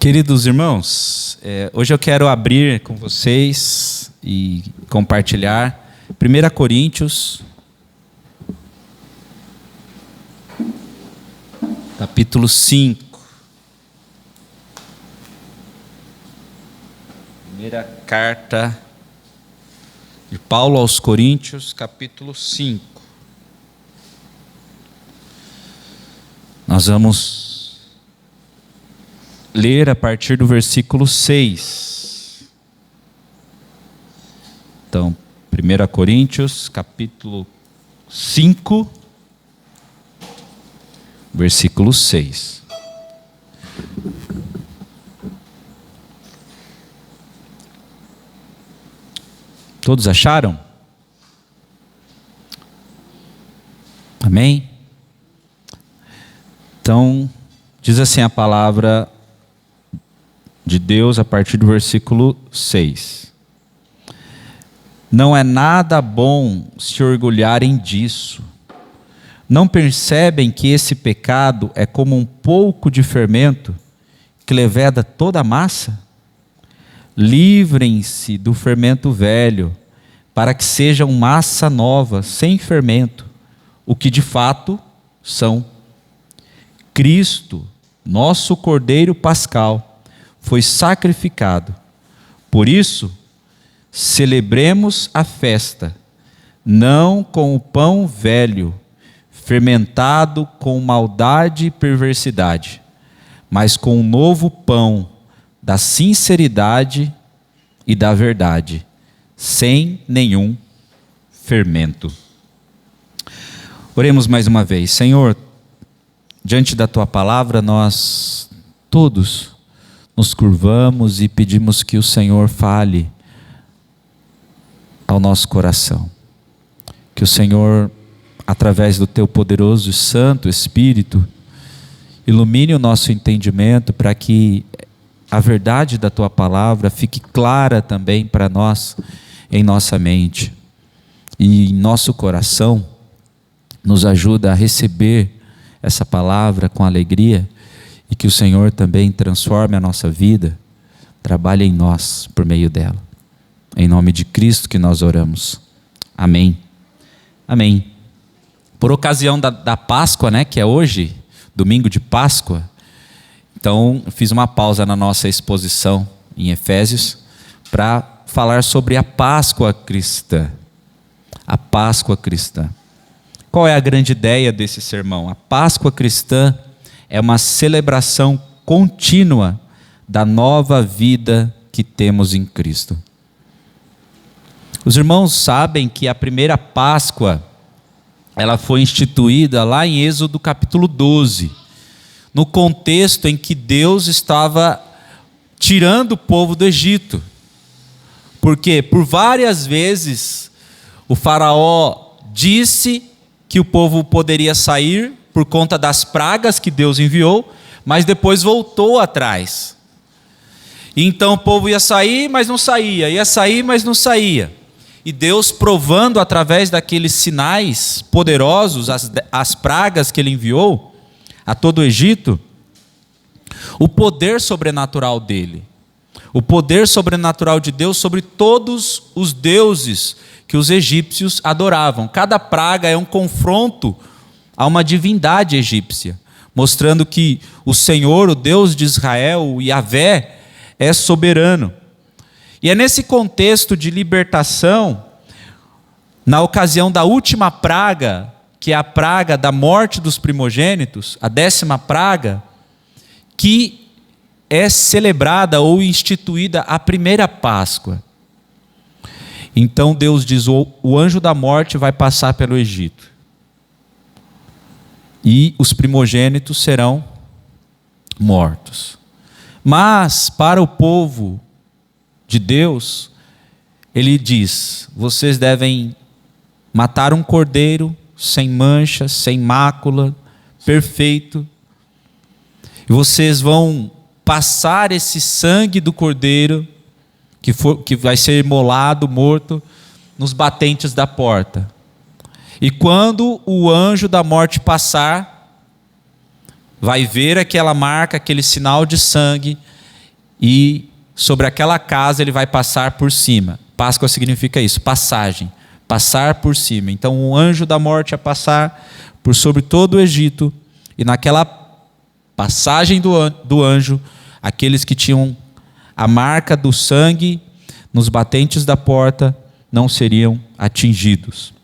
Queridos irmãos, hoje eu quero abrir com vocês e compartilhar 1 Coríntios, capítulo 5. Primeira carta de Paulo aos Coríntios, capítulo 5. Nós vamos ler a partir do versículo 6. Então, 1 Coríntios, capítulo 5, versículo 6. Todos acharam? Amém? Então, diz assim a palavra de Deus a partir do versículo 6. Não é nada bom se orgulharem disso. Não percebem que esse pecado é como um pouco de fermento que leveda toda a massa? Livrem-se do fermento velho, para que sejam massa nova, sem fermento, o que de fato são. Cristo, nosso Cordeiro Pascal, foi sacrificado. Por isso, celebremos a festa, não com o pão velho, fermentado com maldade e perversidade, mas com o novo pão da sinceridade e da verdade, sem nenhum fermento. Oremos mais uma vez. Senhor, diante da Tua palavra, nós todos nos curvamos e pedimos que o Senhor fale ao nosso coração. Que o Senhor, através do Teu poderoso e santo Espírito, ilumine o nosso entendimento para que a verdade da Tua palavra fique clara também para nós, em nossa mente e em nosso coração. Nos ajuda a receber essa palavra com alegria e que o Senhor também transforme a nossa vida, trabalhe em nós por meio dela. Em nome de Cristo que nós oramos. Amém. Amém. Por ocasião da Páscoa, que é hoje, domingo de Páscoa, então fiz uma pausa na nossa exposição em Efésios para falar sobre a Páscoa cristã. A Páscoa cristã. Qual é a grande ideia desse sermão? A Páscoa cristã é uma celebração contínua da nova vida que temos em Cristo. Os irmãos sabem que a primeira Páscoa, ela foi instituída lá em Êxodo capítulo 12, no contexto em que Deus estava tirando o povo do Egito. Porque por várias vezes o faraó disse que o povo poderia sair por conta das pragas que Deus enviou, mas depois voltou atrás. Então o povo ia sair, mas não saía, ia sair, mas não saía. E Deus, provando através daqueles sinais poderosos, as pragas que Ele enviou a todo o Egito, o poder sobrenatural dele, o poder sobrenatural de Deus sobre todos os deuses que os egípcios adoravam. Cada praga é um confronto a uma divindade egípcia, mostrando que o Senhor, o Deus de Israel, o Yahvé, é soberano. E é nesse contexto de libertação, na ocasião da última praga, que é a praga da morte dos primogênitos, a 10ª praga, que é celebrada ou instituída a primeira Páscoa. Então Deus diz, o anjo da morte vai passar pelo Egito. E os primogênitos serão mortos. Mas para o povo de Deus, Ele diz, vocês devem matar um cordeiro sem mancha, sem mácula, perfeito. E vocês vão passar esse sangue do cordeiro, que vai ser imolado, morto, nos batentes da porta. E quando o anjo da morte passar, vai ver aquela marca, aquele sinal de sangue, e sobre aquela casa ele vai passar por cima. Páscoa significa isso, passagem, passar por cima. Então o anjo da morte ia passar por sobre todo o Egito, e naquela passagem do anjo, aqueles que tinham a marca do sangue nos batentes da porta não seriam atingidos.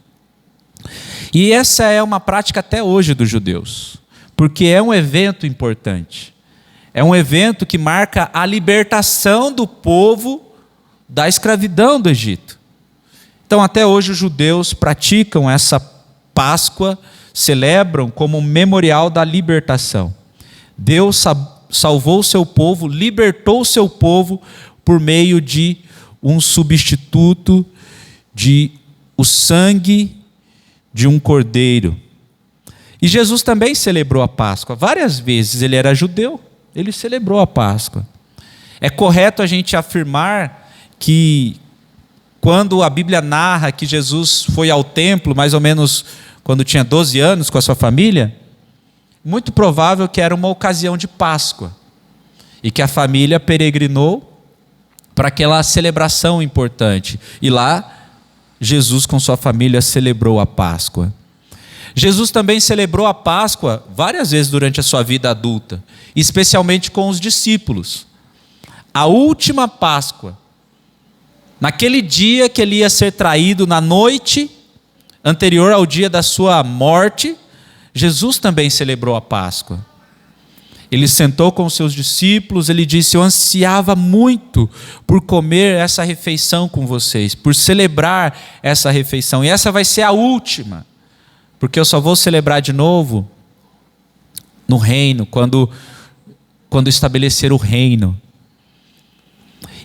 E essa é uma prática até hoje dos judeus, porque é um evento importante. É um evento que marca a libertação do povo da escravidão do Egito. Então, até hoje, os judeus praticam essa Páscoa, celebram como um memorial da libertação. Deus salvou o seu povo, libertou o seu povo por meio de um substituto, de o sangue de um cordeiro. E Jesus também celebrou a Páscoa. Várias vezes ele era judeu, ele celebrou a Páscoa. É correto a gente afirmar que quando a Bíblia narra que Jesus foi ao templo, mais ou menos quando tinha 12 anos com a sua família, muito provável que era uma ocasião de Páscoa, e que a família peregrinou para aquela celebração importante. E lá, Jesus com sua família celebrou a Páscoa. Jesus também celebrou a Páscoa várias vezes durante a sua vida adulta, especialmente com os discípulos. A última Páscoa, naquele dia que ele ia ser traído, na noite anterior ao dia da sua morte, Jesus também celebrou a Páscoa. Ele sentou com os seus discípulos, ele disse: eu ansiava muito por comer essa refeição com vocês, por celebrar essa refeição, e essa vai ser a última, porque eu só vou celebrar de novo no reino, quando estabelecer o reino.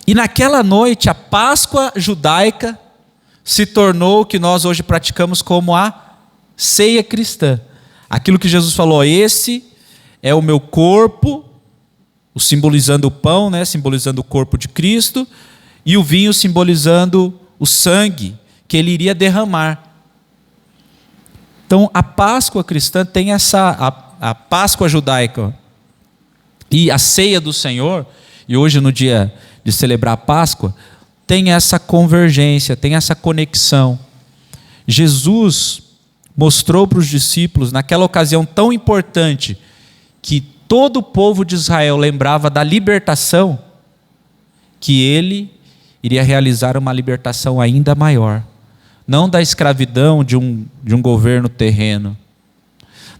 E naquela noite, a Páscoa judaica se tornou o que nós hoje praticamos como a ceia cristã. Aquilo que Jesus falou: esse é o meu corpo, o simbolizando o pão, né, simbolizando o corpo de Cristo, e o vinho simbolizando o sangue que ele iria derramar. Então a Páscoa cristã tem a Páscoa judaica e a ceia do Senhor, e hoje no dia de celebrar a Páscoa, tem essa convergência, tem essa conexão. Jesus mostrou para os discípulos, naquela ocasião tão importante, que todo o povo de Israel lembrava da libertação, que ele iria realizar uma libertação ainda maior. Não da escravidão de um governo terreno,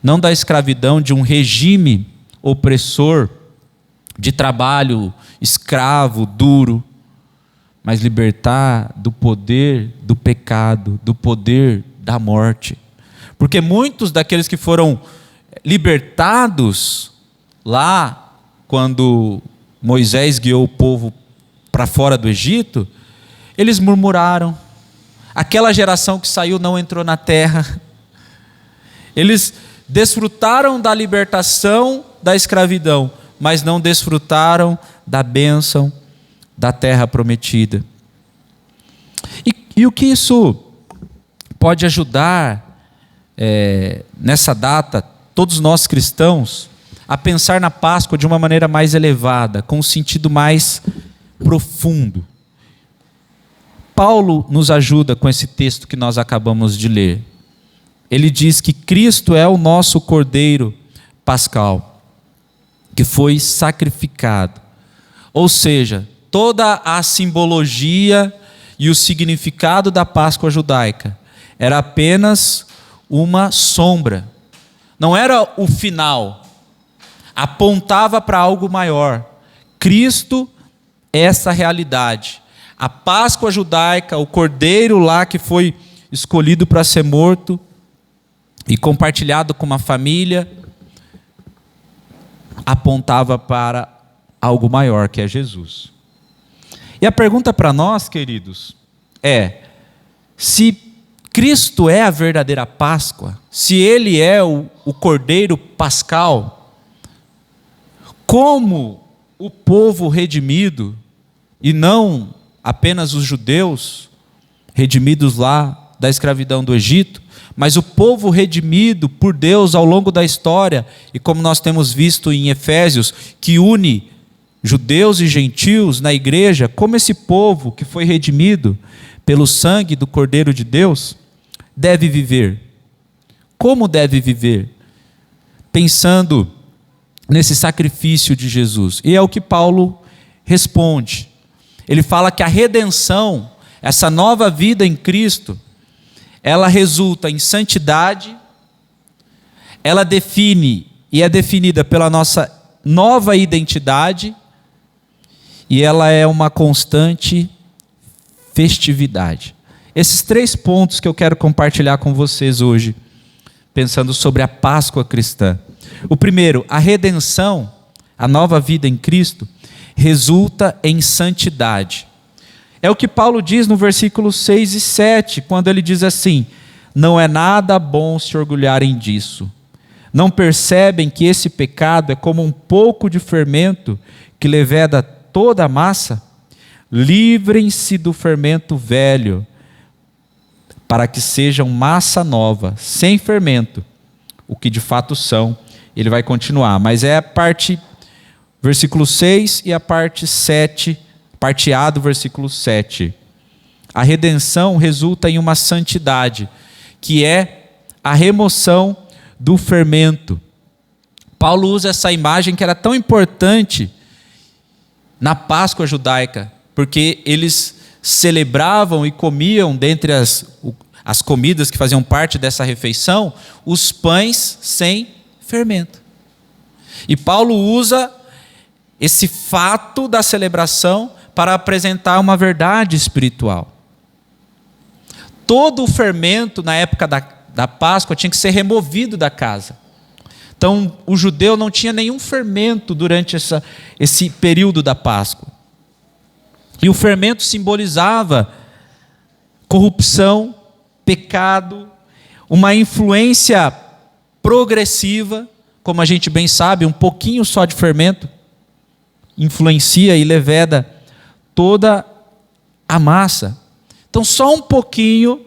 não da escravidão de um regime opressor, de trabalho escravo, duro, mas libertar do poder do pecado, do poder da morte. Porque muitos daqueles que foram libertados lá, quando Moisés guiou o povo para fora do Egito, eles murmuraram. Aquela geração que saiu não entrou na terra. Eles desfrutaram da libertação da escravidão, mas não desfrutaram da bênção da terra prometida. E o que isso pode ajudar nessa data, todos nós cristãos, a pensar na Páscoa de uma maneira mais elevada, com um sentido mais profundo? Paulo nos ajuda com esse texto que nós acabamos de ler. Ele diz que Cristo é o nosso Cordeiro Pascal, que foi sacrificado. Ou seja, toda a simbologia e o significado da Páscoa judaica era apenas uma sombra. Não era o final. Apontava para algo maior. Cristo é essa realidade. A Páscoa judaica, o cordeiro lá que foi escolhido para ser morto e compartilhado com uma família, apontava para algo maior, que é Jesus. E a pergunta para nós, queridos, é: se Cristo é a verdadeira Páscoa, se Ele é o Cordeiro Pascal, como o povo redimido, e não apenas os judeus redimidos lá da escravidão do Egito, mas o povo redimido por Deus ao longo da história, e como nós temos visto em Efésios, que une judeus e gentios na igreja, como esse povo que foi redimido pelo sangue do Cordeiro de Deus deve viver. Como deve viver? Pensando nesse sacrifício de Jesus. E é o que Paulo responde. Ele fala que a redenção, essa nova vida em Cristo, ela resulta em santidade, ela define e é definida pela nossa nova identidade, e ela é uma constante festividade. Esses 3 pontos que eu quero compartilhar com vocês hoje, pensando sobre a Páscoa cristã. O primeiro, a redenção, a nova vida em Cristo, resulta em santidade. É o que Paulo diz no versículos 6 e 7, quando ele diz assim: não é nada bom se orgulharem disso. Não percebem que esse pecado é como um pouco de fermento que leveda toda a massa? Livrem-se do fermento velho, para que sejam massa nova, sem fermento, o que de fato são. Ele vai continuar, mas é a parte, versículo 6 e a parte 7, parte A do versículo 7. A redenção resulta em uma santidade, que é a remoção do fermento. Paulo usa essa imagem que era tão importante na Páscoa judaica, porque eles celebravam e comiam, dentre as comidas que faziam parte dessa refeição, os pães sem fermento. E Paulo usa esse fato da celebração para apresentar uma verdade espiritual. Todo o fermento na época da Páscoa tinha que ser removido da casa. Então o judeu não tinha nenhum fermento durante esse período da Páscoa. E o fermento simbolizava corrupção, pecado, uma influência progressiva, como a gente bem sabe, um pouquinho só de fermento influencia e leveda toda a massa. Então só um pouquinho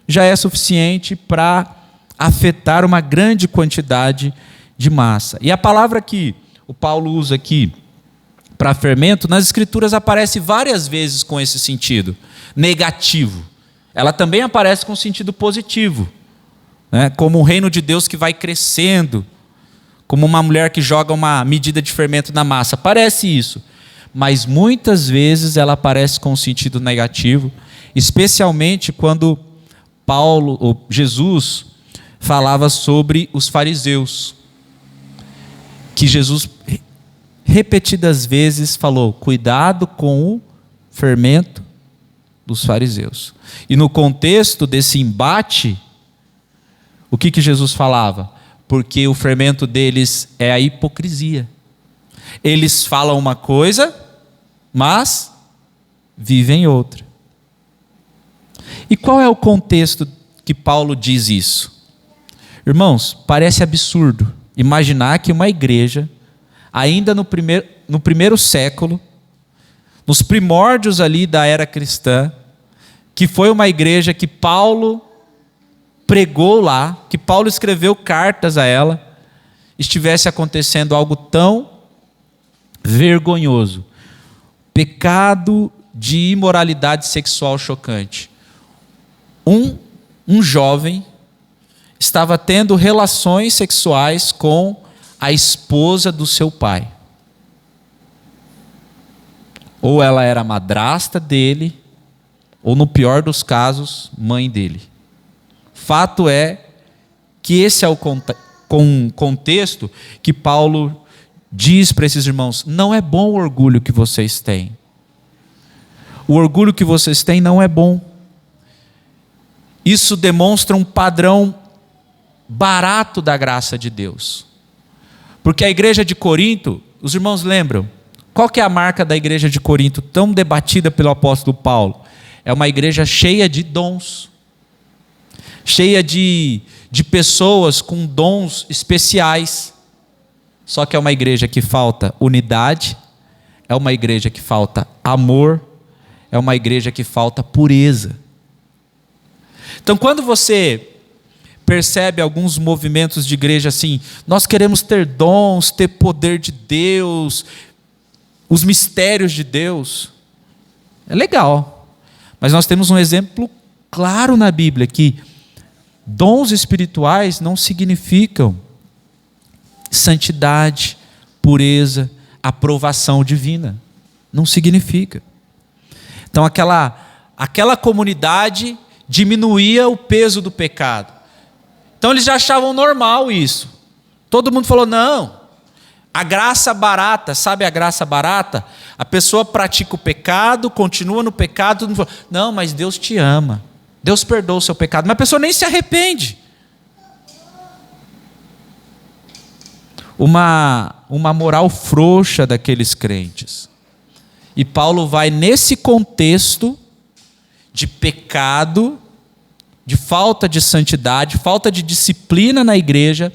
já é suficiente para afetar uma grande quantidade de massa. E a palavra que o Paulo usa aqui para fermento, nas Escrituras aparece várias vezes com esse sentido negativo. Ela também aparece com sentido positivo, né? Como o reino de Deus que vai crescendo, como uma mulher que joga uma medida de fermento na massa. Parece isso, mas muitas vezes ela aparece com sentido negativo, especialmente quando Jesus falava sobre os fariseus, que Jesus repetidas vezes falou: cuidado com o fermento dos fariseus. E no contexto desse embate, o que Jesus falava? Porque o fermento deles é a hipocrisia. Eles falam uma coisa, mas vivem outra. E qual é o contexto que Paulo diz isso? Irmãos, parece absurdo imaginar que uma igreja, ainda no primeiro século, nos primórdios ali da era cristã, que foi uma igreja que Paulo pregou lá, que Paulo escreveu cartas a ela, estivesse acontecendo algo tão vergonhoso. Pecado de imoralidade sexual chocante. Um jovem estava tendo relações sexuais com a esposa do seu pai. Ou ela era madrasta dele, ou no pior dos casos, mãe dele. Fato é que esse é o contexto que Paulo diz para esses irmãos: não é bom o orgulho que vocês têm. O orgulho que vocês têm não é bom. Isso demonstra um padrão barato da graça de Deus. Porque a igreja de Corinto, os irmãos lembram, qual que é a marca da igreja de Corinto, tão debatida pelo apóstolo Paulo? É uma igreja cheia de dons, cheia de pessoas com dons especiais. Só que é uma igreja que falta unidade, é uma igreja que falta amor, é uma igreja que falta pureza. Então, quando você percebe alguns movimentos de igreja assim: nós queremos ter dons, ter poder de Deus, os mistérios de Deus. É legal. Mas nós temos um exemplo claro na Bíblia que dons espirituais não significam santidade, pureza, aprovação divina. Não significa. Então aquela comunidade diminuía o peso do pecado. Então eles já achavam normal isso. Todo mundo falou, não, a graça barata, sabe a graça barata? A pessoa pratica o pecado, continua no pecado, todo mundo fala, não, mas Deus te ama, Deus perdoa o seu pecado, mas a pessoa nem se arrepende. Uma moral frouxa daqueles crentes. E Paulo vai nesse contexto de pecado, de falta de santidade, falta de disciplina na igreja,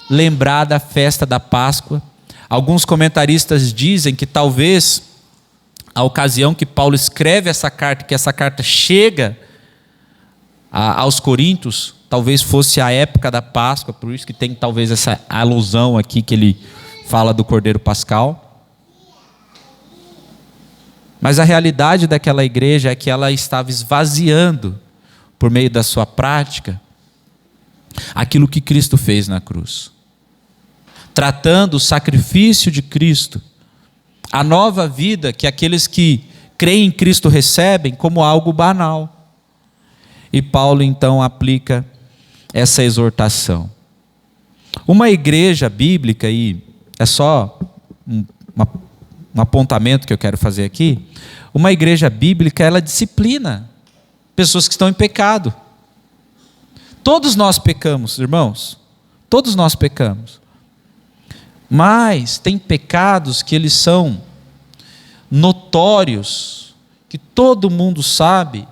lembrar da festa da Páscoa. Alguns comentaristas dizem que talvez a ocasião que Paulo escreve essa carta, que essa carta chega aos Coríntios, talvez fosse a época da Páscoa, por isso que tem talvez essa alusão aqui que ele fala do Cordeiro Pascal. Mas a realidade daquela igreja é que ela estava esvaziando, por meio da sua prática, aquilo que Cristo fez na cruz. Tratando o sacrifício de Cristo, a nova vida que aqueles que creem em Cristo recebem como algo banal. E Paulo então aplica essa exortação. Uma igreja bíblica, e é só um apontamento que eu quero fazer aqui, uma igreja bíblica, ela disciplina pessoas que estão em pecado. Todos nós pecamos, irmãos, todos nós pecamos. Mas tem pecados que eles são notórios, que todo mundo sabe,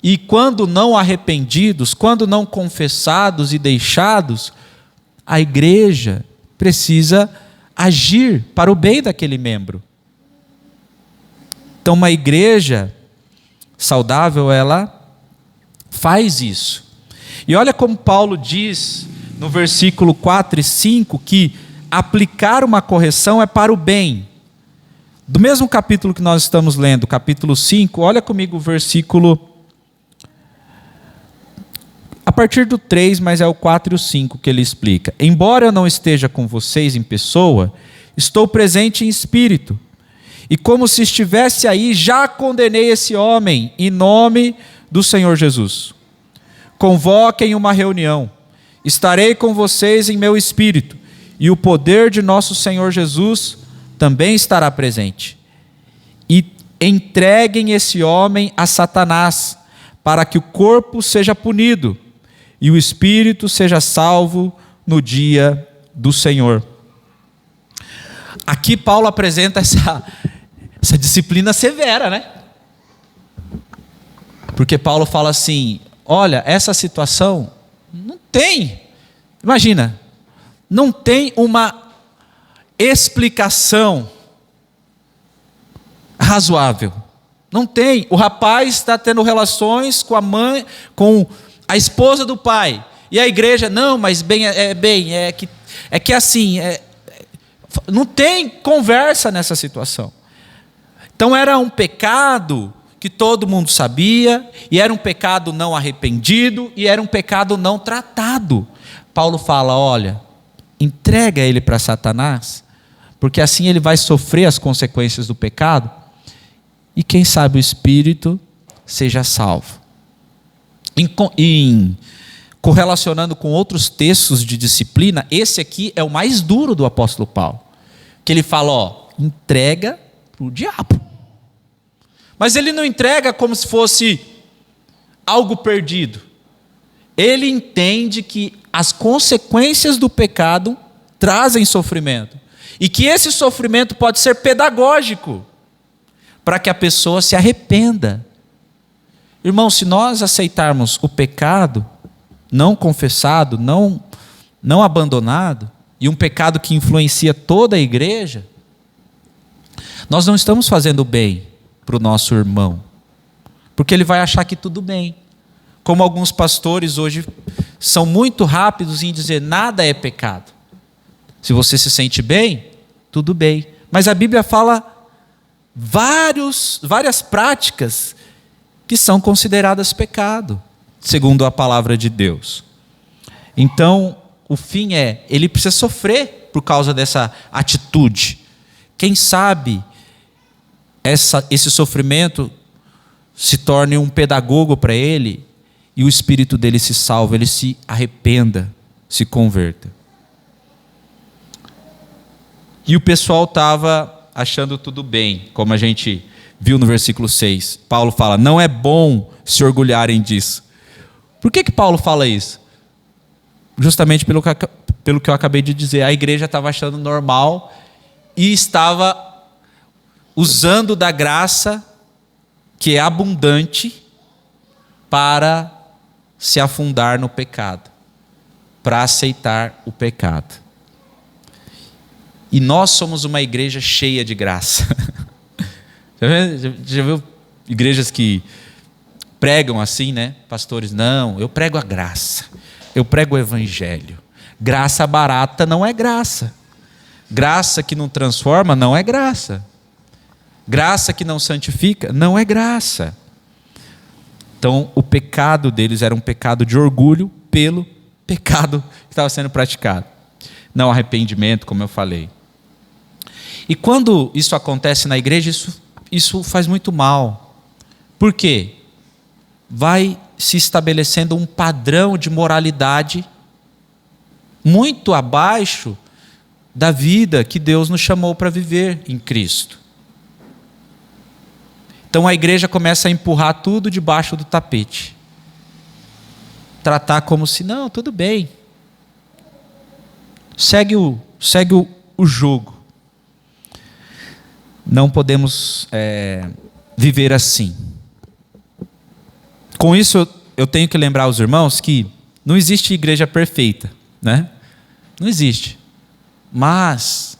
e quando não arrependidos, quando não confessados e deixados, a igreja precisa agir para o bem daquele membro. Então uma igreja saudável, ela faz isso. E olha como Paulo diz no versículo 4 e 5 que aplicar uma correção é para o bem. Do mesmo capítulo que nós estamos lendo, capítulo 5, olha comigo o versículo, a partir do 3, mas é o 4 e o 5 que ele explica. Embora eu não esteja com vocês em pessoa, estou presente em espírito. E como se estivesse aí, já condenei esse homem em nome do Senhor Jesus. Convoquem uma reunião. Estarei com vocês em meu espírito. E o poder de nosso Senhor Jesus também estará presente. E entreguem esse homem a Satanás, para que o corpo seja punido e o espírito seja salvo no dia do Senhor. Aqui Paulo apresenta essa disciplina severa, né? Porque Paulo fala assim, olha, essa situação não tem, imagina, não tem uma explicação razoável. Não tem. O rapaz está tendo relações com a mãe, com a esposa do pai. E a igreja, não, mas é que assim, não tem conversa nessa situação. Então era um pecado que todo mundo sabia, e era um pecado não arrependido, e era um pecado não tratado. Paulo fala, olha, entrega ele para Satanás, porque assim ele vai sofrer as consequências do pecado, e quem sabe o espírito seja salvo. Correlacionando com outros textos de disciplina, esse aqui é o mais duro do apóstolo Paulo, que ele fala, ó, entrega para o diabo. Mas ele não entrega como se fosse algo perdido. Ele entende que as consequências do pecado trazem sofrimento, e que esse sofrimento pode ser pedagógico, para que a pessoa se arrependa. Irmão, se nós aceitarmos o pecado não confessado, não abandonado, e um pecado que influencia toda a igreja, nós não estamos fazendo bem para o nosso irmão, porque ele vai achar que tudo bem. Como alguns pastores hoje são muito rápidos em dizer nada é pecado. Se você se sente bem, tudo bem, Mas a Bíblia fala várias práticas que são consideradas pecado, segundo a palavra de Deus. Então, o fim é, ele precisa sofrer por causa dessa atitude. Quem sabe esse sofrimento se torne um pedagogo para ele e o espírito dele se salve, ele se arrependa, se converta. E o pessoal estava achando tudo bem, como a gente viu no versículo 6. Paulo fala, não é bom se orgulharem disso. Por que Paulo fala isso? Justamente pelo que eu acabei de dizer. A igreja estava achando normal e estava usando da graça que é abundante para se afundar no pecado, para aceitar o pecado. E nós somos uma igreja cheia de graça. Já viu igrejas que pregam assim, né? Pastores, não, eu prego a graça, eu prego o evangelho. Graça barata não é graça. Graça que não transforma não é graça. Graça que não santifica não é graça. Então, o pecado deles era um pecado de orgulho pelo pecado que estava sendo praticado. Não arrependimento, como eu falei. E quando isso acontece na igreja, isso faz muito mal. Por quê? Vai se estabelecendo um padrão de moralidade muito abaixo da vida que Deus nos chamou para viver em Cristo. Então a igreja começa a empurrar tudo debaixo do tapete. Tratar como se, não, tudo bem. Segue o jogo. Não podemos viver assim. Com isso, eu tenho que lembrar aos irmãos que não existe igreja perfeita, né? Não existe. Mas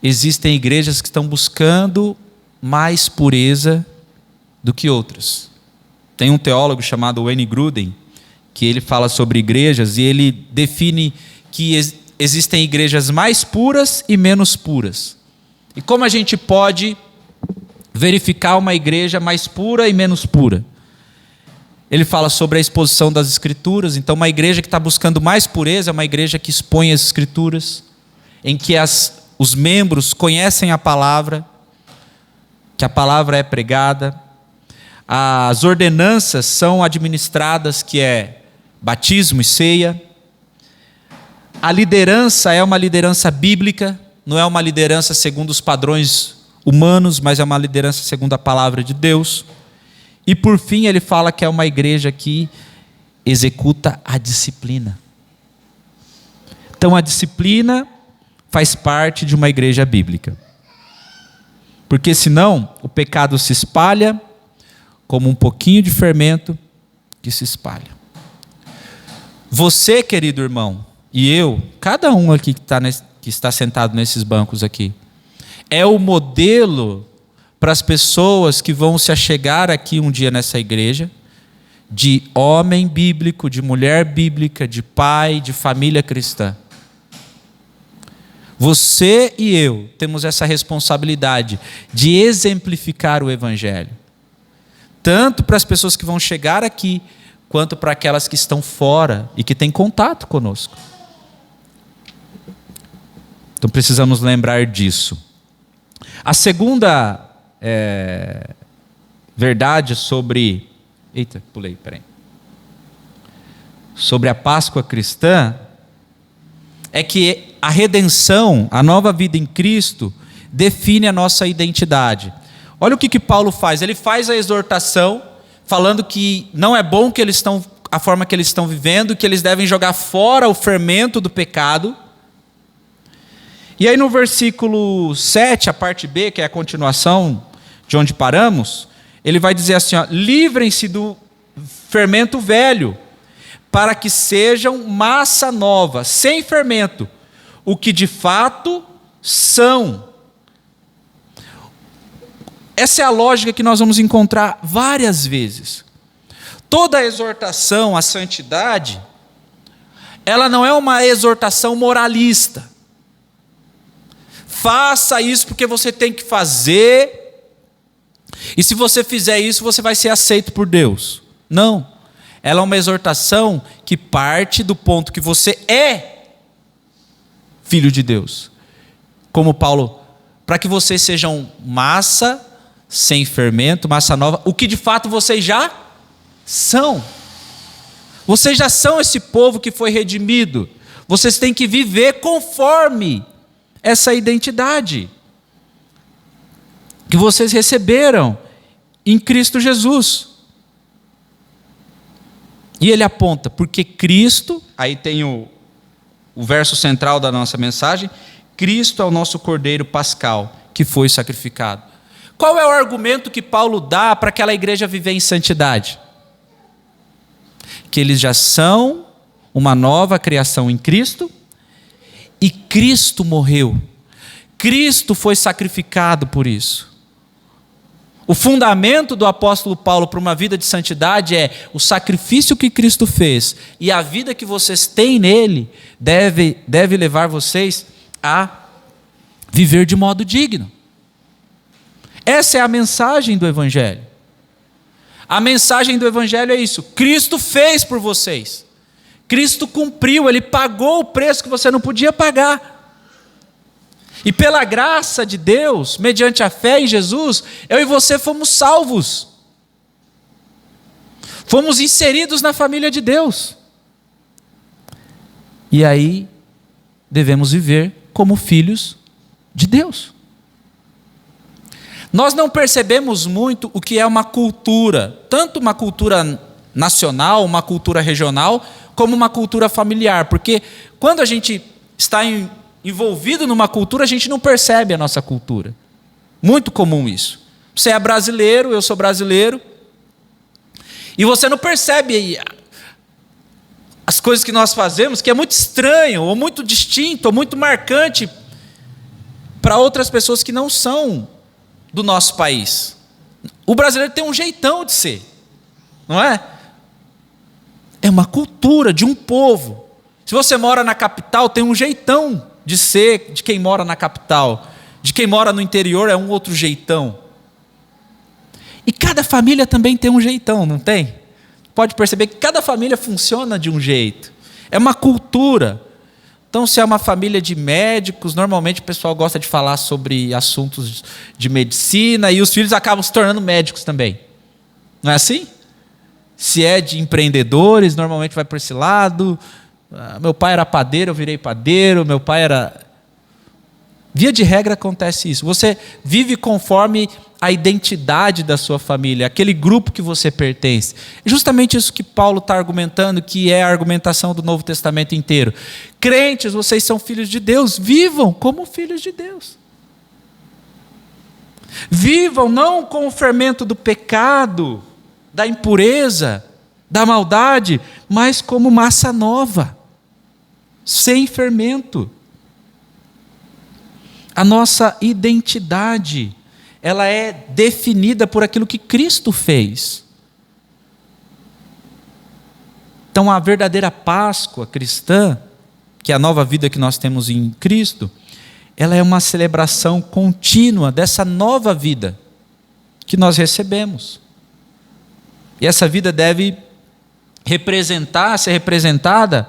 existem igrejas que estão buscando mais pureza do que outras. Tem um teólogo chamado Wayne Grudem, que ele fala sobre igrejas e ele define que existem igrejas mais puras e menos puras. E como a gente pode verificar uma igreja mais pura e menos pura? Ele fala sobre a exposição das escrituras. Então uma igreja que está buscando mais pureza é uma igreja que expõe as escrituras, em que os membros conhecem a palavra, que a palavra é pregada, as ordenanças são administradas, que é batismo e ceia. A liderança é uma liderança bíblica, não é uma liderança segundo os padrões humanos, mas é uma liderança segundo a palavra de Deus. E por fim ele fala que é uma igreja que executa a disciplina. Então a disciplina faz parte de uma igreja bíblica. Porque senão o pecado se espalha como um pouquinho de fermento que se espalha. Você, querido irmão, e eu, cada um aqui que está sentado nesses bancos aqui, é o modelo para as pessoas que vão se achegar aqui um dia nessa igreja, de homem bíblico, de mulher bíblica, de pai, de família cristã. Você e eu temos essa responsabilidade de exemplificar o evangelho, tanto para as pessoas que vão chegar aqui, quanto para aquelas que estão fora e que têm contato conosco. Então precisamos lembrar disso. A segunda verdade sobre... Eita, pulei, peraí. Sobre a Páscoa cristã, é que a redenção, a nova vida em Cristo, define a nossa identidade. Olha o que Paulo faz. Ele faz a exortação, falando que não é bom a forma que eles estão vivendo, que eles devem jogar fora o fermento do pecado. E aí no versículo 7, a parte B, que é a continuação de onde paramos, ele vai dizer assim, ó, livrem-se do fermento velho, para que sejam massa nova, sem fermento, o que de fato são. Essa é a lógica que nós vamos encontrar várias vezes. Toda a exortação à santidade, ela não é uma exortação moralista. faça isso porque você tem que fazer, e se você fizer isso, você vai ser aceito por Deus. Não. Ela é uma exortação que parte do ponto que você é filho de Deus. Como Paulo, para que vocês sejam massa sem fermento, massa nova, o que de fato vocês já são. Vocês já são esse povo que foi redimido. Vocês têm que viver conforme essa identidade que vocês receberam em Cristo Jesus. E ele aponta, porque Cristo, aí tem o verso central da nossa mensagem, Cristo é o nosso Cordeiro Pascal, que foi sacrificado. Qual é o argumento que Paulo dá para aquela igreja viver em santidade? Que eles já são uma nova criação em Cristo, e Cristo morreu. Cristo foi sacrificado por isso. O fundamento do apóstolo Paulo para uma vida de santidade é o sacrifício que Cristo fez, e a vida que vocês têm nele deve levar vocês a viver de modo digno. Essa é a mensagem do Evangelho. A mensagem do Evangelho é isso: Cristo fez por vocês, Cristo cumpriu, Ele pagou o preço que você não podia pagar. E pela graça de Deus, mediante a fé em Jesus, eu e você fomos salvos. Fomos inseridos na família de Deus. E aí, devemos viver como filhos de Deus. Nós não percebemos muito o que é uma cultura, tanto uma cultura nacional, uma cultura regional, como uma cultura familiar, porque quando a gente está envolvido numa cultura, a gente não percebe a nossa cultura. Muito comum isso. Você é brasileiro, eu sou brasileiro, e você não percebe as coisas que nós fazemos, que é muito estranho, ou muito distinto, ou muito marcante para outras pessoas que não são do nosso país. O brasileiro tem um jeitão de ser, não é? É uma cultura de um povo. Se você mora na capital, tem um jeitão de ser de quem mora na capital. De quem mora no interior é um outro jeitão. E cada família também tem um jeitão, não tem? Pode perceber que cada família funciona de um jeito. É uma cultura. Então, se é uma família de médicos, normalmente o pessoal gosta de falar sobre assuntos de medicina, e os filhos acabam se tornando médicos também. Não é assim? Se é de empreendedores, normalmente vai por esse lado. Meu pai era padeiro, eu virei padeiro. Meu pai era... Via de regra acontece isso. Você vive conforme a identidade da sua família, aquele grupo que você pertence. É justamente isso que Paulo está argumentando, que é a argumentação do Novo Testamento inteiro. Crentes, vocês são filhos de Deus, vivam como filhos de Deus. Vivam não com o fermento do pecado, da impureza, da maldade, mas como massa nova, sem fermento. A nossa identidade, ela é definida por aquilo que Cristo fez. Então, a verdadeira Páscoa cristã, que é a nova vida que nós temos em Cristo, ela é uma celebração contínua dessa nova vida que nós recebemos. E essa vida deve ser representada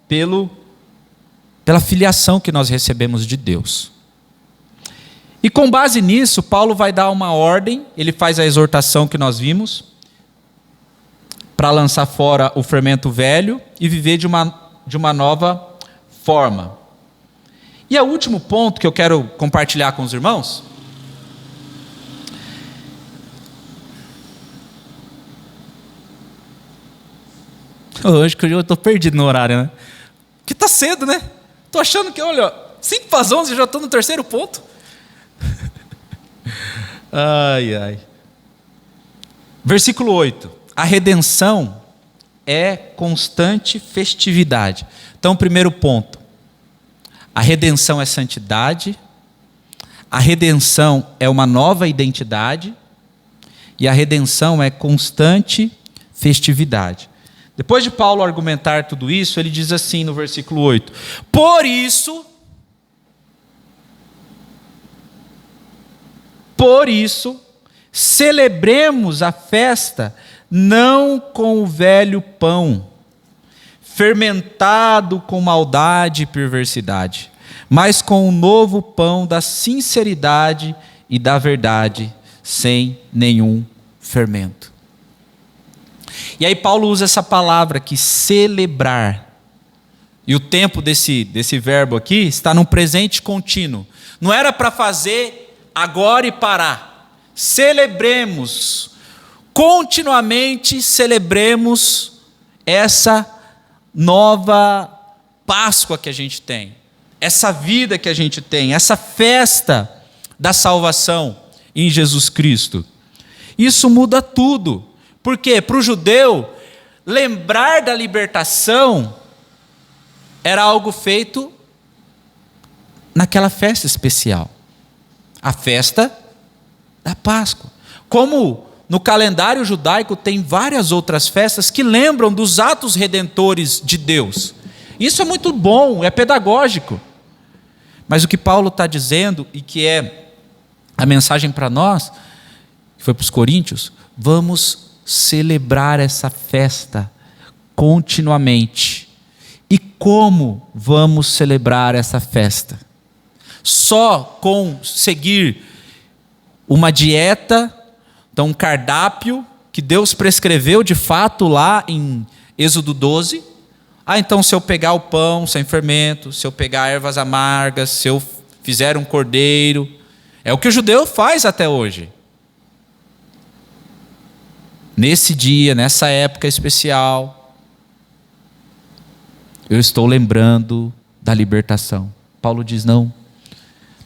pela filiação que nós recebemos de Deus. E com base nisso, Paulo vai dar uma ordem, ele faz a exortação que nós vimos, para lançar fora o fermento velho e viver de uma nova forma. E o último ponto que eu quero compartilhar com os irmãos, hoje que eu estou perdido no horário, né? Porque está cedo, né? Estou achando que, olha, 5:11 eu já estou no terceiro ponto. Ai. Versículo 8. A redenção é constante festividade. Então, primeiro ponto. A redenção é santidade. A redenção é uma nova identidade. E a redenção é constante festividade. Depois de Paulo argumentar tudo isso, ele diz assim no versículo 8. Por isso, Por isso, celebremos a festa não com o velho pão, fermentado com maldade e perversidade, mas com o novo pão da sinceridade e da verdade, sem nenhum fermento. E aí Paulo usa essa palavra aqui, celebrar. E o tempo desse verbo aqui está num presente contínuo. Não era para fazer agora e parar. Celebremos, continuamente celebremos essa nova Páscoa que a gente tem, essa vida que a gente tem, essa festa da salvação em Jesus Cristo. Isso muda tudo. Por quê? Para o judeu, lembrar da libertação era algo feito naquela festa especial, a festa da Páscoa. Como no calendário judaico tem várias outras festas que lembram dos atos redentores de Deus. Isso é muito bom, é pedagógico. Mas o que Paulo está dizendo, e que é a mensagem para nós, que foi para os coríntios, vamos celebrar essa festa continuamente. E como vamos celebrar essa festa? Só com seguir uma dieta, então um cardápio que Deus prescreveu de fato lá em Êxodo 12. Então se eu pegar o pão sem fermento, se eu pegar ervas amargas, se eu fizer um cordeiro, é o que o judeu faz até hoje. Nesse dia, nessa época especial, eu estou lembrando da libertação. Paulo diz não.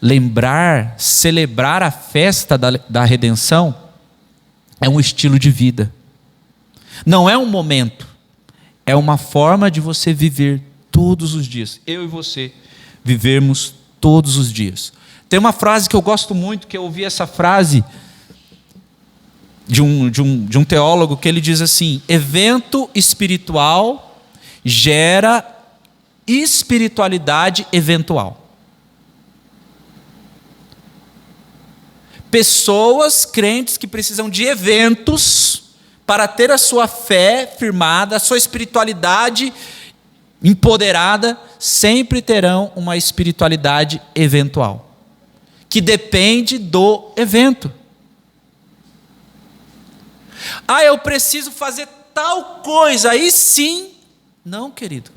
Lembrar, celebrar a festa da redenção é um estilo de vida. Não é um momento. É uma forma de você viver todos os dias. Eu e você vivermos todos os dias. Tem uma frase que eu gosto muito, que eu ouvi essa frase de um teólogo, que ele diz assim: evento espiritual gera espiritualidade eventual. Pessoas crentes que precisam de eventos para ter a sua fé firmada, a sua espiritualidade empoderada, sempre terão uma espiritualidade eventual, que depende do evento. Eu preciso fazer tal coisa, aí sim. Não, querido.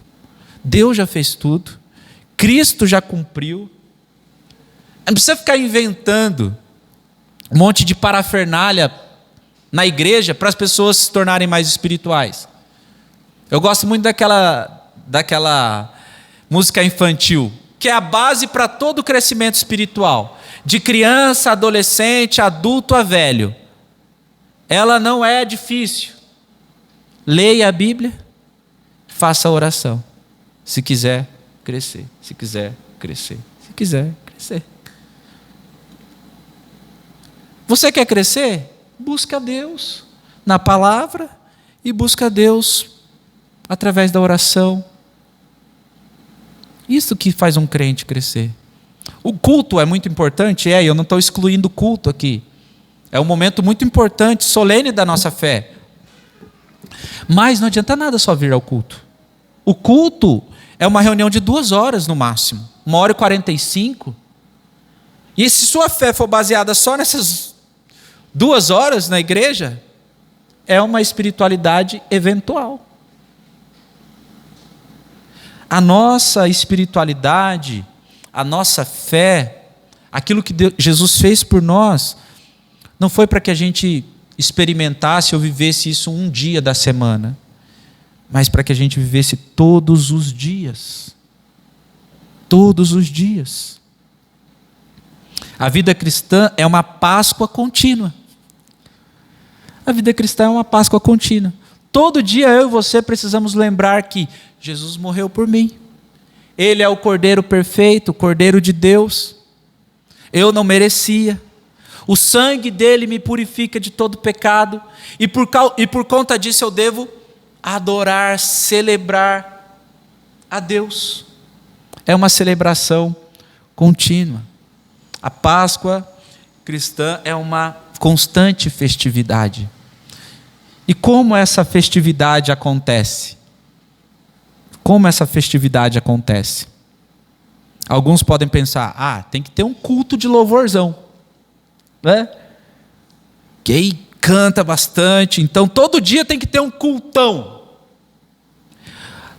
Deus já fez tudo. Cristo já cumpriu. Não precisa ficar inventando um monte de parafernália na igreja para as pessoas se tornarem mais espirituais. Eu gosto muito daquela música infantil, que é a base para todo o crescimento espiritual, de criança, adolescente, adulto a velho. Ela não é difícil. Leia a Bíblia, faça a oração. Se quiser crescer, se quiser crescer, se quiser crescer. Você quer crescer? Busca Deus na palavra e busca Deus através da oração. Isso que faz um crente crescer. O culto é muito importante, eu não estou excluindo o culto aqui. É um momento muito importante, solene da nossa fé. Mas não adianta nada só vir ao culto. O culto é uma reunião de 2 horas no máximo, 1h45. E se sua fé for baseada só nessas 2 horas na igreja, é uma espiritualidade eventual. A nossa espiritualidade, a nossa fé, aquilo que Jesus fez por nós, não foi para que a gente experimentasse ou vivesse isso um dia da semana, mas para que a gente vivesse todos os dias. Todos os dias. A vida cristã é uma Páscoa contínua. A vida cristã é uma Páscoa contínua. Todo dia eu e você precisamos lembrar que Jesus morreu por mim. Ele é o Cordeiro perfeito, o Cordeiro de Deus. Eu não merecia. O sangue dele me purifica de todo pecado. E por conta disso eu devo adorar, celebrar a Deus. É uma celebração contínua. A Páscoa cristã é uma constante festividade. E como essa festividade acontece? Como essa festividade acontece? Alguns podem pensar, tem que ter um culto de louvorzão, né? Que aí canta bastante, então todo dia tem que ter um cultão.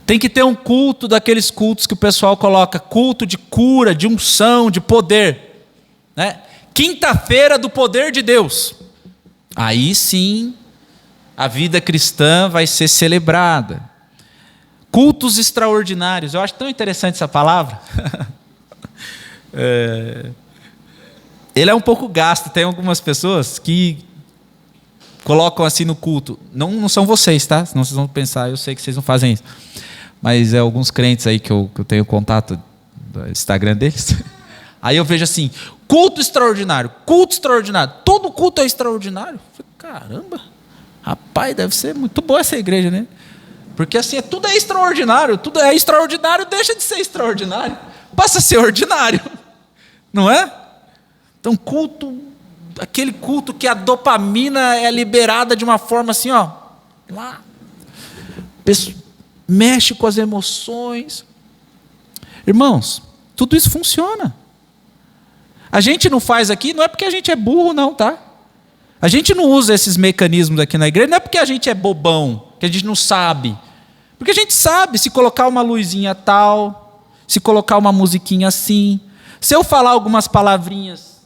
Tem que ter um culto daqueles cultos que o pessoal coloca, culto de cura, de unção, de poder, né? Quinta-feira do poder de Deus. Aí sim, a vida cristã vai ser celebrada. Cultos extraordinários. Eu acho tão interessante essa palavra. Ele é um pouco gasto. Tem algumas pessoas que colocam assim no culto. Não são vocês, tá? Senão vocês vão pensar, eu sei que vocês não fazem isso. Mas alguns crentes aí que eu tenho contato do Instagram deles. Aí eu vejo assim, culto extraordinário. Todo culto é extraordinário. Eu falei, caramba, rapaz, deve ser muito boa essa igreja, né? Porque assim, tudo é extraordinário, deixa de ser extraordinário, passa a ser ordinário, não é? Então aquele culto que a dopamina é liberada de uma forma assim, lá, mexe com as emoções. Irmãos, tudo isso funciona. A gente não faz aqui, não é porque a gente é burro não, tá? A gente não usa esses mecanismos aqui na igreja, não é porque a gente é bobão, que a gente não sabe. Porque a gente sabe, se colocar uma luzinha tal, se colocar uma musiquinha assim, se eu falar algumas palavrinhas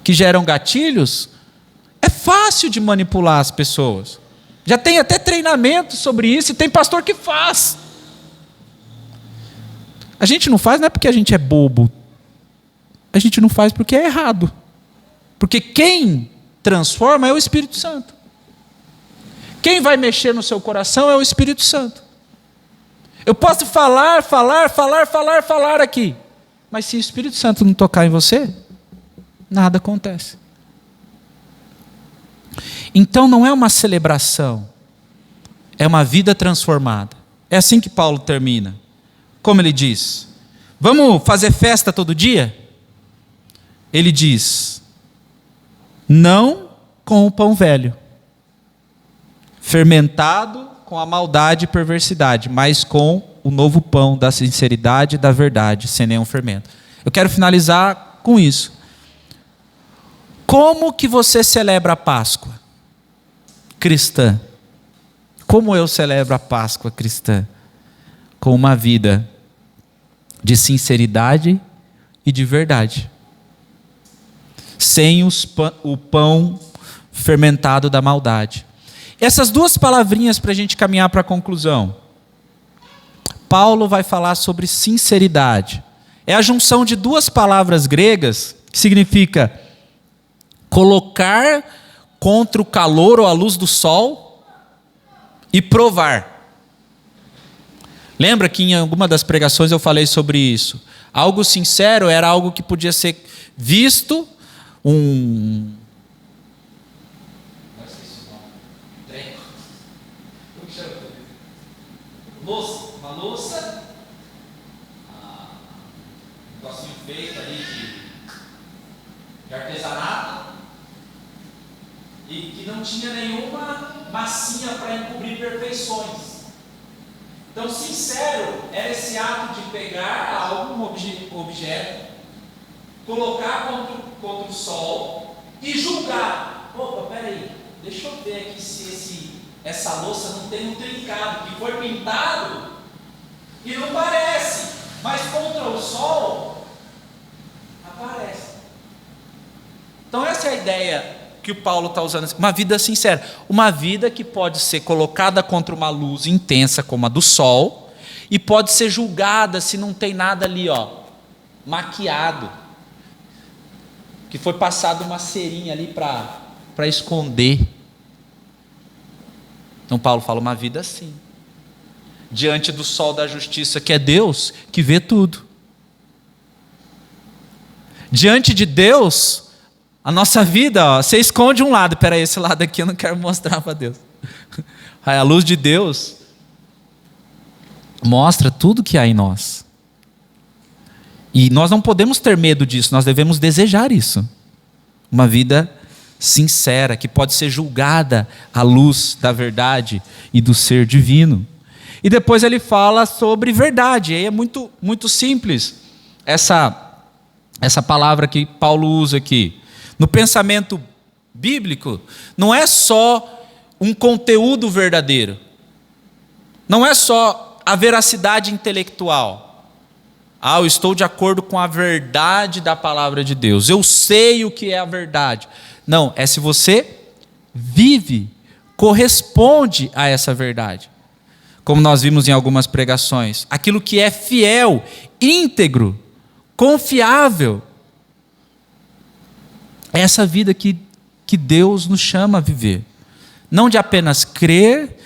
que geram gatilhos, é fácil de manipular as pessoas. Já tem até treinamento sobre isso, e tem pastor que faz. A gente não faz não é porque a gente é bobo. A gente não faz porque é errado. Porque quem transforma é o Espírito Santo. Quem vai mexer no seu coração é o Espírito Santo. Eu posso falar aqui, mas se o Espírito Santo não tocar em você, nada acontece. Então não é uma celebração, é uma vida transformada. É assim que Paulo termina. Como ele diz? Vamos fazer festa todo dia? Ele diz, não com o pão velho, fermentado com a maldade e perversidade, mas com o novo pão da sinceridade e da verdade, sem nenhum fermento. Eu quero finalizar com isso. Como que você celebra a Páscoa cristã? Como eu celebro a Páscoa cristã? Com uma vida de sinceridade e de verdade. Sem o pão fermentado da maldade. Essas duas palavrinhas para a gente caminhar para a conclusão. Paulo vai falar sobre sinceridade. É a junção de duas palavras gregas que significa colocar contra o calor ou a luz do sol e provar. Lembra que em alguma das pregações eu falei sobre isso? Algo sincero era algo que podia ser visto, uma louça, um negocinho feito ali de artesanato, e que não tinha nenhuma massinha para encobrir perfeições. Então, sincero era esse ato de pegar algo, um objeto, colocar contra o sol e julgar. Opa, peraí, deixa eu ver aqui se essa louça não tem um trincado, que foi pintado e não parece, mas contra o sol aparece. Então essa é a ideia que o Paulo está usando, uma vida sincera, uma vida que pode ser colocada contra uma luz intensa como a do sol, e pode ser julgada se não tem nada ali, maquiado, que foi passado uma cerinha ali para esconder. Então Paulo fala uma vida assim, diante do sol da justiça, que é Deus, que vê tudo. Diante de Deus, a nossa vida, você esconde um lado, peraí, esse lado aqui eu não quero mostrar para Deus. A luz de Deus mostra tudo que há em nós. E nós não podemos ter medo disso, nós devemos desejar isso. Uma vida sincera, que pode ser julgada à luz da verdade e do ser divino. E depois ele fala sobre verdade. E aí é muito, muito simples essa palavra que Paulo usa aqui. No pensamento bíblico, não é só um conteúdo verdadeiro. Não é só a veracidade intelectual. Eu estou de acordo com a verdade da palavra de Deus. Eu sei o que é a verdade. Não, é se você vive, corresponde a essa verdade. Como nós vimos em algumas pregações. Aquilo que é fiel, íntegro, confiável. É essa vida que Deus nos chama a viver. Não de apenas crer,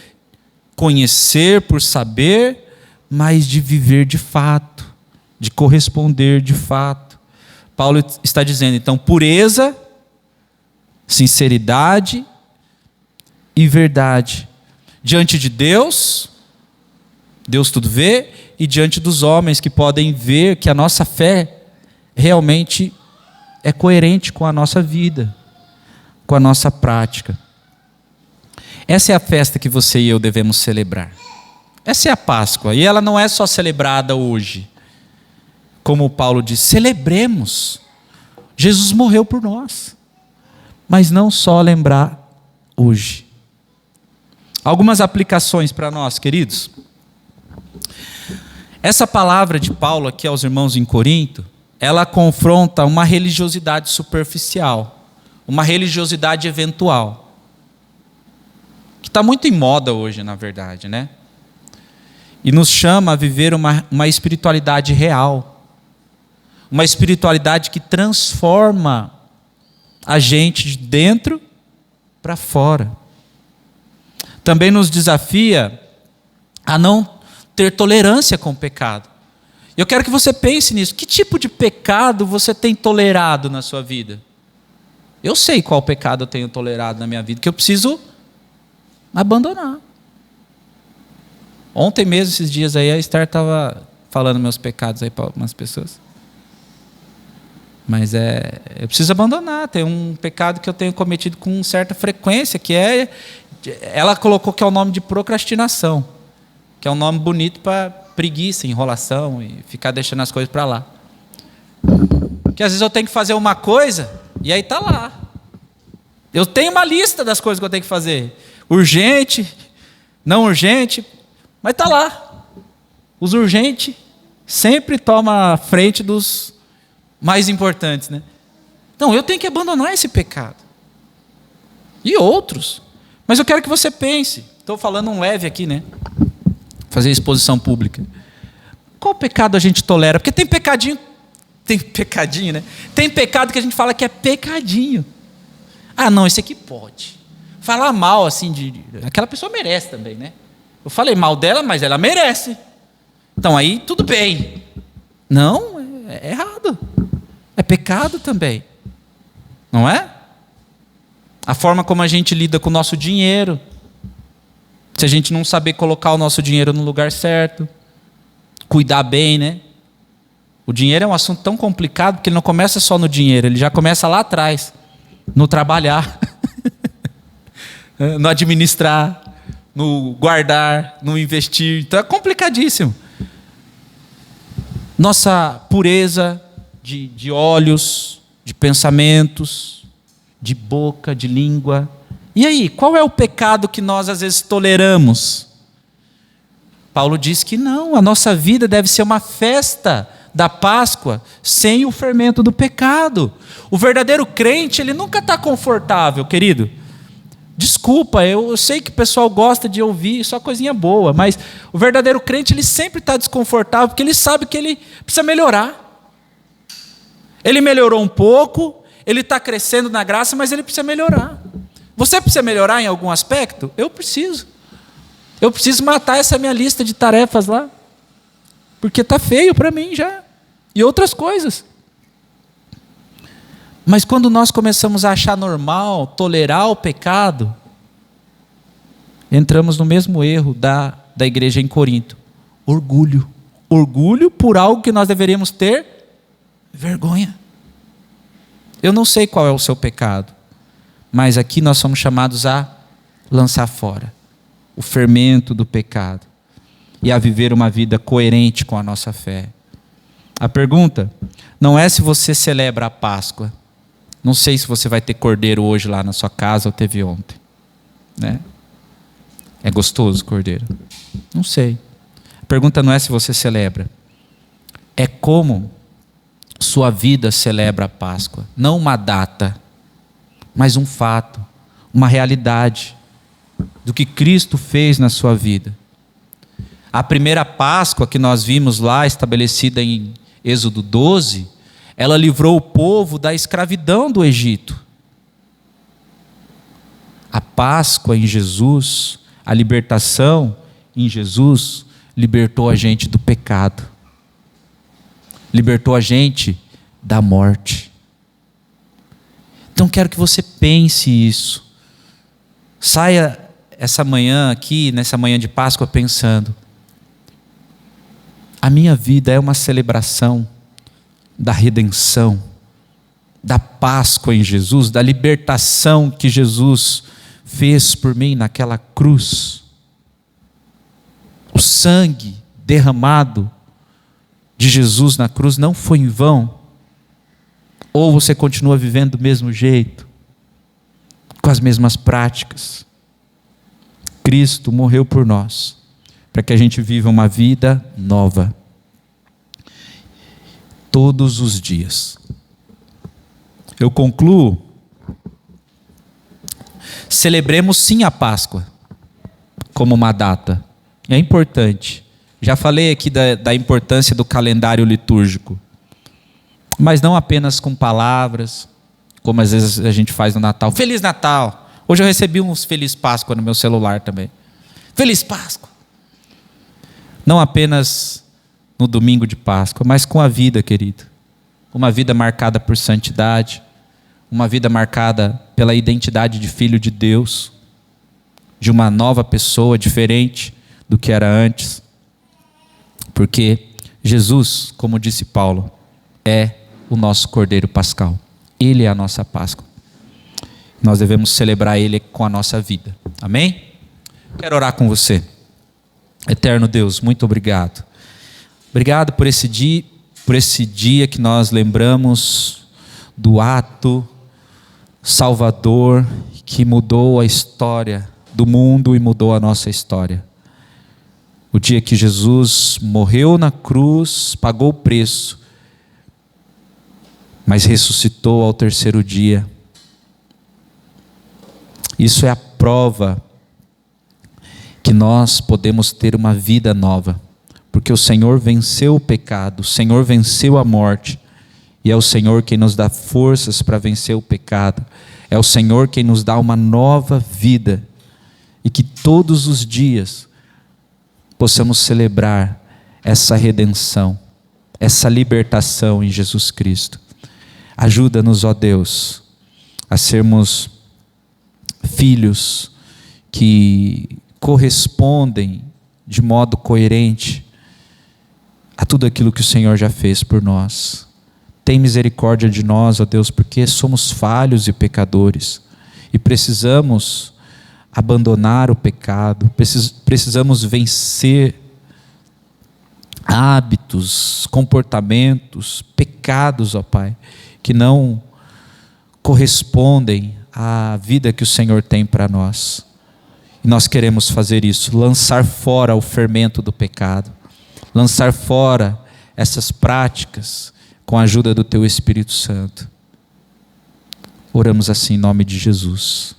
conhecer por saber, mas de viver de fato, de corresponder de fato. Paulo está dizendo, então, pureza, sinceridade e verdade. Diante de Deus, Deus tudo vê, e diante dos homens que podem ver que a nossa fé realmente é coerente com a nossa vida, com a nossa prática. Essa é a festa que você e eu devemos celebrar. Essa é a Páscoa, e ela não é só celebrada hoje. Como Paulo diz, celebremos. Jesus morreu por nós. Mas não só lembrar hoje. Algumas aplicações para nós, queridos. Essa palavra de Paulo aqui aos irmãos em Corinto, ela confronta uma religiosidade superficial, uma religiosidade eventual, que está muito em moda hoje, na verdade, né? E nos chama a viver uma espiritualidade real, uma espiritualidade que transforma a gente de dentro para fora. Também nos desafia a não ter tolerância com o pecado. Eu quero que você pense nisso. Que tipo de pecado você tem tolerado na sua vida? Eu sei qual pecado eu tenho tolerado na minha vida, que eu preciso abandonar. Ontem mesmo, esses dias aí, a Esther estava falando meus pecados aí para algumas pessoas. Mas eu preciso abandonar. Tem um pecado que eu tenho cometido com certa frequência, que ela colocou que é o nome de procrastinação, que é um nome bonito para preguiça, enrolação e ficar deixando as coisas para lá. Porque às vezes eu tenho que fazer uma coisa e aí está lá. Eu tenho uma lista das coisas que eu tenho que fazer. Urgente, não urgente, mas está lá. Os urgentes sempre tomam a frente dos mais importantes, né? Então, eu tenho que abandonar esse pecado. E outros. Mas eu quero que você pense. Estou falando um leve aqui, né? Fazer exposição pública. Qual pecado a gente tolera? Porque tem pecadinho, né? Tem pecado que a gente fala que é pecadinho. Não, esse aqui pode. Falar mal assim aquela pessoa merece também, né? Eu falei mal dela, mas ela merece. Então aí tudo bem. Não, é errado. É pecado também. Não é? A forma como a gente lida com o nosso dinheiro. Se a gente não saber colocar o nosso dinheiro no lugar certo. Cuidar bem, né? O dinheiro é um assunto tão complicado porque ele não começa só no dinheiro, ele já começa lá atrás. No trabalhar. No administrar. No guardar. No investir. Então é complicadíssimo. Nossa pureza de olhos, de pensamentos, de boca, de língua. E aí, qual é o pecado que nós às vezes toleramos? Paulo diz que não, a nossa vida deve ser uma festa da Páscoa sem o fermento do pecado. O verdadeiro crente, ele nunca está confortável, querido. Desculpa, eu sei que o pessoal gosta de ouvir só coisinha boa, mas o verdadeiro crente, ele sempre está desconfortável, porque ele sabe que ele precisa melhorar. Ele melhorou um pouco, ele está crescendo na graça, mas ele precisa melhorar. Você precisa melhorar em algum aspecto? Eu preciso. Eu preciso matar essa minha lista de tarefas lá, porque está feio para mim já, e outras coisas. Mas quando nós começamos a achar normal, tolerar o pecado, entramos no mesmo erro da igreja em Corinto. Orgulho. Orgulho por algo que nós deveríamos ter vergonha. Eu não sei qual é o seu pecado, mas aqui nós somos chamados a lançar fora o fermento do pecado e a viver uma vida coerente com a nossa fé. A pergunta não é se você celebra a Páscoa. Não sei se você vai ter cordeiro hoje lá na sua casa ou teve ontem, né? É gostoso cordeiro? Não sei. A pergunta não é se você celebra. É como sua vida celebra a Páscoa. Não uma data, mas um fato, uma realidade do que Cristo fez na sua vida. A primeira Páscoa que nós vimos lá, estabelecida em Êxodo 12, ela livrou o povo da escravidão do Egito. A Páscoa em Jesus, a libertação em Jesus, libertou a gente do pecado. Libertou a gente da morte. Então quero que você pense isso. Saia essa manhã aqui, nessa manhã de Páscoa, pensando: a minha vida é uma celebração da redenção, da Páscoa em Jesus, da libertação que Jesus fez por mim naquela cruz. O sangue derramado de Jesus na cruz não foi em vão? Ou você continua vivendo do mesmo jeito, com as mesmas práticas? Cristo morreu por nós, para que a gente viva uma vida nova, todos os dias. Eu concluo: celebremos sim a Páscoa, como uma data, é importante. Já falei aqui da importância do calendário litúrgico, mas não apenas com palavras, como às vezes a gente faz no Natal. Feliz Natal! Hoje eu recebi uns Feliz Páscoa no meu celular também. Feliz Páscoa! Não apenas no domingo de Páscoa, mas com a vida, querido. Uma vida marcada por santidade, uma vida marcada pela identidade de filho de Deus, de uma nova pessoa diferente do que era antes. Porque Jesus, como disse Paulo, é o nosso Cordeiro Pascal. Ele é a nossa Páscoa. Nós devemos celebrar Ele com a nossa vida. Amém? Quero orar com você. Eterno Deus, muito obrigado. Obrigado por esse dia que nós lembramos do ato salvador que mudou a história do mundo e mudou a nossa história. O dia que Jesus morreu na cruz, pagou o preço, mas ressuscitou ao terceiro dia. Isso é a prova que nós podemos ter uma vida nova, porque o Senhor venceu o pecado, o Senhor venceu a morte, e é o Senhor quem nos dá forças para vencer o pecado, é o Senhor quem nos dá uma nova vida, e que todos os dias possamos celebrar essa redenção, essa libertação em Jesus Cristo. Ajuda-nos, ó Deus, a sermos filhos que correspondem de modo coerente a tudo aquilo que o Senhor já fez por nós. Tem misericórdia de nós, ó Deus, porque somos falhos e pecadores e precisamos abandonar o pecado, precisamos vencer hábitos, comportamentos, pecados, ó Pai, que não correspondem à vida que o Senhor tem para nós. E nós queremos fazer isso, lançar fora o fermento do pecado, lançar fora essas práticas com a ajuda do Teu Espírito Santo. Oramos assim em nome de Jesus.